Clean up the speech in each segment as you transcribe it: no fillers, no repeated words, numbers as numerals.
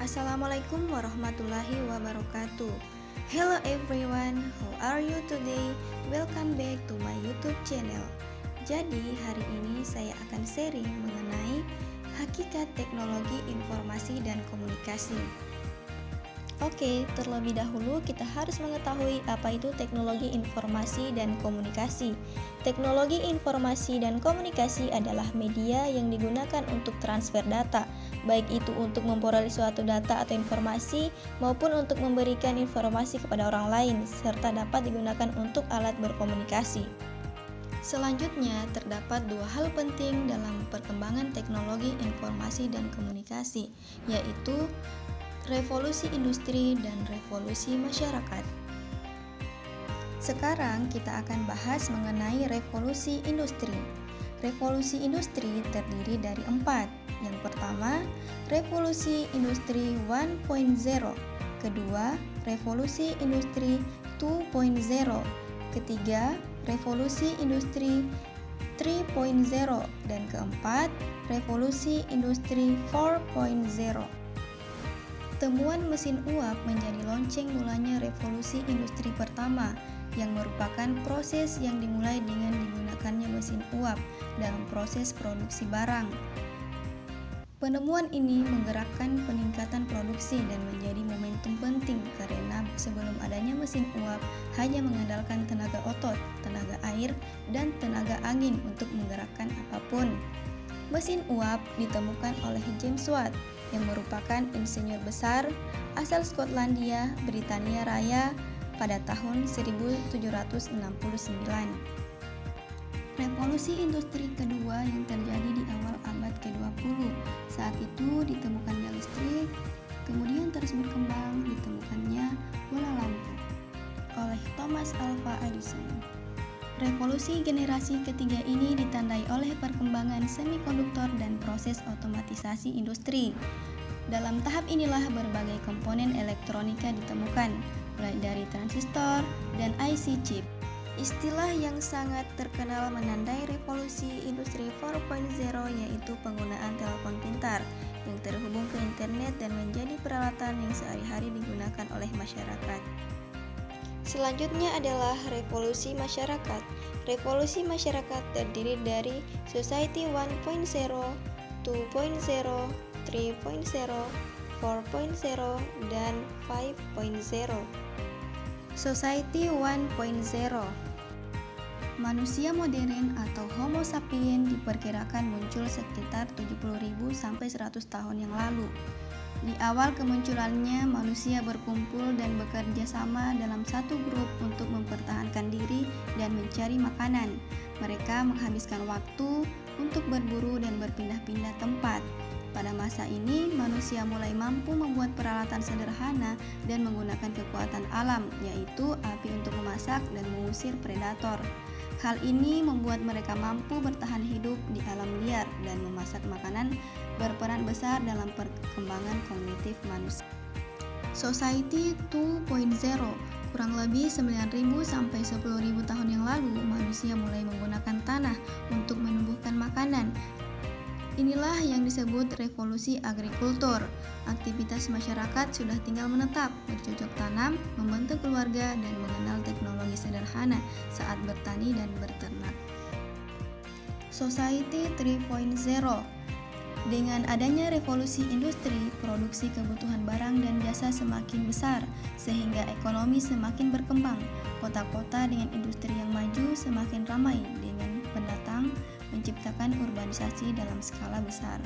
Assalamualaikum warahmatullahi wabarakatuh. Hello everyone, how are you today? Welcome back to my YouTube channel. Jadi hari ini saya akan sharing mengenai hakikat teknologi informasi dan komunikasi. Oke, terlebih dahulu kita harus mengetahui apa itu teknologi informasi dan komunikasi. Teknologi informasi dan komunikasi adalah media yang digunakan untuk transfer data, baik itu untuk memperoleh suatu data atau informasi maupun untuk memberikan informasi kepada orang lain, serta dapat digunakan untuk alat berkomunikasi. Selanjutnya, terdapat dua hal penting dalam perkembangan teknologi informasi dan komunikasi, yaitu revolusi industri dan revolusi masyarakat. Sekarang kita akan bahas mengenai revolusi industri. Revolusi industri terdiri dari 4. Yang pertama, revolusi industri 1.0. Kedua, revolusi industri 2.0. Ketiga, revolusi industri 3.0. Dan keempat, revolusi industri 4.0. Temuan mesin uap menjadi lonceng mulanya revolusi industri pertama, yang merupakan proses yang dimulai dengan digunakannya mesin uap dalam proses produksi barang. Penemuan ini menggerakkan peningkatan produksi dan menjadi momentum penting karena sebelum adanya mesin uap hanya mengandalkan tenaga otot, tenaga air, dan tenaga angin untuk menggerakkan apapun. Mesin uap ditemukan oleh James Watt yang merupakan insinyur besar asal Skotlandia, Britania Raya pada tahun 1769. Revolusi industri kedua yang terjadi di awal abad ke-20. Saat itu ditemukannya listrik, kemudian terus berkembang ditemukannya bola lampu oleh Thomas Alva Edison. Revolusi generasi ketiga ini ditandai oleh perkembangan semikonduktor dan proses otomatisasi industri. Dalam tahap inilah berbagai komponen elektronika ditemukan, mulai dari transistor dan IC chip. Istilah yang sangat terkenal menandai revolusi industri 4.0 yaitu penggunaan telepon pintar yang terhubung ke internet dan menjadi peralatan yang sehari-hari digunakan oleh masyarakat. Selanjutnya adalah revolusi masyarakat. Revolusi masyarakat terdiri dari Society 1.0, 2.0, 3.0, 4.0, dan 5.0. Society 1.0. Manusia modern atau Homo sapiens diperkirakan muncul sekitar 70.000 sampai 100 tahun yang lalu. Di awal kemunculannya, manusia berkumpul dan bekerja sama dalam satu grup untuk mempertahankan diri dan mencari makanan. Mereka menghabiskan waktu untuk berburu dan berpindah-pindah tempat. Pada masa ini, manusia mulai mampu membuat peralatan sederhana dan menggunakan kekuatan alam, yaitu api untuk memasak dan mengusir predator. Hal ini membuat mereka mampu bertahan hidup di alam liar dan memasak makanan berperan besar dalam perkembangan kognitif manusia. Society 2.0. Kurang lebih 9.000 sampai 10.000 tahun yang lalu, manusia mulai menggunakan tanah untuk menumbuhkan makanan. Inilah yang disebut revolusi agrikultur. Aktivitas masyarakat sudah tinggal menetap, bercocok tanam, membentuk keluarga, dan mengenal teknologi sederhana saat bertani dan berternak. Society 3.0. Dengan adanya revolusi industri, produksi kebutuhan barang dan jasa semakin besar, sehingga ekonomi semakin berkembang. Kota-kota dengan industri yang maju semakin ramai dengan pendatang, menciptakan urbanisasi dalam skala besar.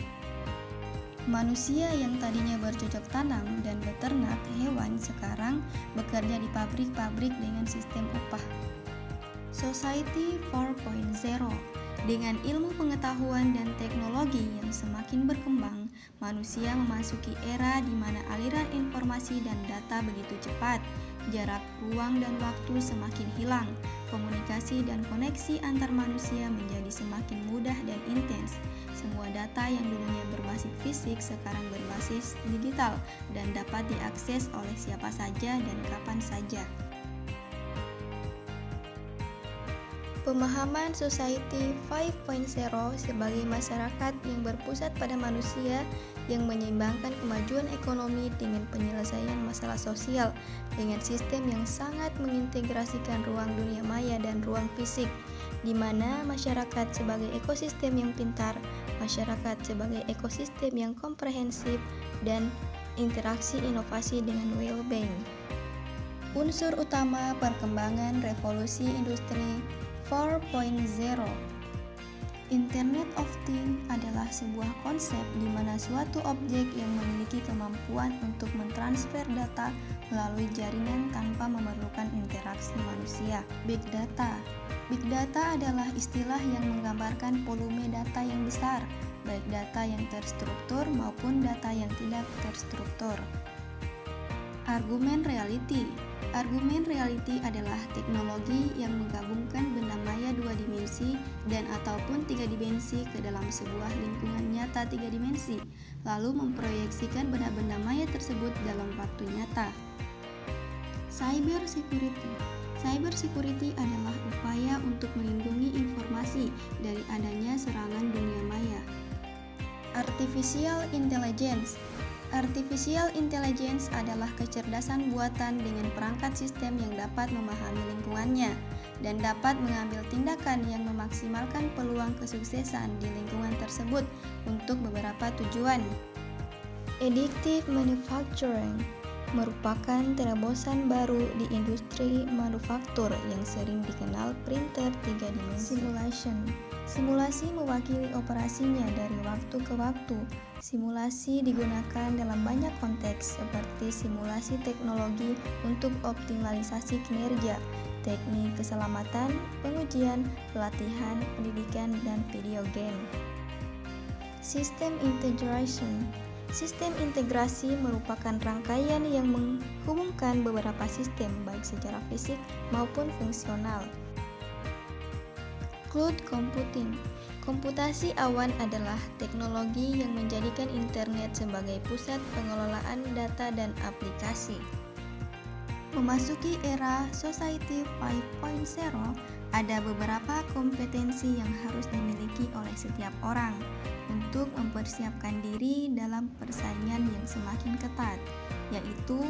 Manusia yang tadinya bercocok tanam dan beternak hewan sekarang bekerja di pabrik-pabrik dengan sistem upah. Society 4.0. Dengan ilmu pengetahuan dan teknologi yang semakin berkembang, manusia memasuki era di mana aliran informasi dan data begitu cepat, jarak ruang dan waktu semakin hilang, komunikasi dan koneksi antar manusia menjadi semakin mudah dan intens. Semua data yang dulunya berbasis fisik sekarang berbasis digital dan dapat diakses oleh siapa saja dan kapan saja. Pemahaman Society 5.0 sebagai masyarakat yang berpusat pada manusia yang menyeimbangkan kemajuan ekonomi dengan penyelesaian masalah sosial dengan sistem yang sangat mengintegrasikan ruang dunia maya dan ruang fisik, di mana masyarakat sebagai ekosistem yang pintar, masyarakat sebagai ekosistem yang komprehensif, dan interaksi inovasi dengan well-being. Unsur utama perkembangan revolusi industri 4.0. Internet of Things adalah sebuah konsep di mana suatu objek yang memiliki kemampuan untuk mentransfer data melalui jaringan tanpa memerlukan interaksi manusia. Big Data. Big Data adalah istilah yang menggambarkan volume data yang besar, baik data yang terstruktur maupun data yang tidak terstruktur. Argumen reality. Argumen reality adalah teknologi yang menggabungkan benda maya 2 dimensi dan ataupun 3 dimensi ke dalam sebuah lingkungan nyata 3 dimensi, lalu memproyeksikan benda-benda maya tersebut dalam waktu nyata. Cyber security. Cyber security adalah upaya untuk melindungi informasi dari adanya serangan dunia maya. Artificial intelligence. Artificial intelligence adalah kecerdasan buatan dengan perangkat sistem yang dapat memahami lingkungannya dan dapat mengambil tindakan yang memaksimalkan peluang kesuksesan di lingkungan tersebut untuk beberapa tujuan. Additive manufacturing merupakan terobosan baru di industri manufaktur yang sering dikenal printer 3 dimensi. Simulation. Simulasi mewakili operasinya dari waktu ke waktu. Simulasi digunakan dalam banyak konteks seperti simulasi teknologi untuk optimalisasi kinerja, teknik keselamatan, pengujian, pelatihan, pendidikan, dan video game. System integration. Sistem integrasi merupakan rangkaian yang menghubungkan beberapa sistem baik secara fisik maupun fungsional. Cloud computing. Komputasi awan adalah teknologi yang menjadikan internet sebagai pusat pengelolaan data dan aplikasi. Memasuki era Society 5.0, ada beberapa kompetensi yang harus dimiliki oleh setiap orang untuk mempersiapkan diri dalam persaingan yang semakin ketat, yaitu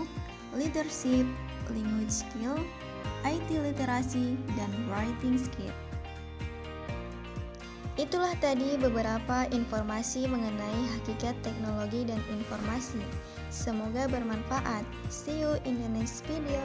leadership, language skill, IT literasi, dan writing skill. Itulah tadi beberapa informasi mengenai hakikat teknologi dan informasi. Semoga bermanfaat. See you in the next video.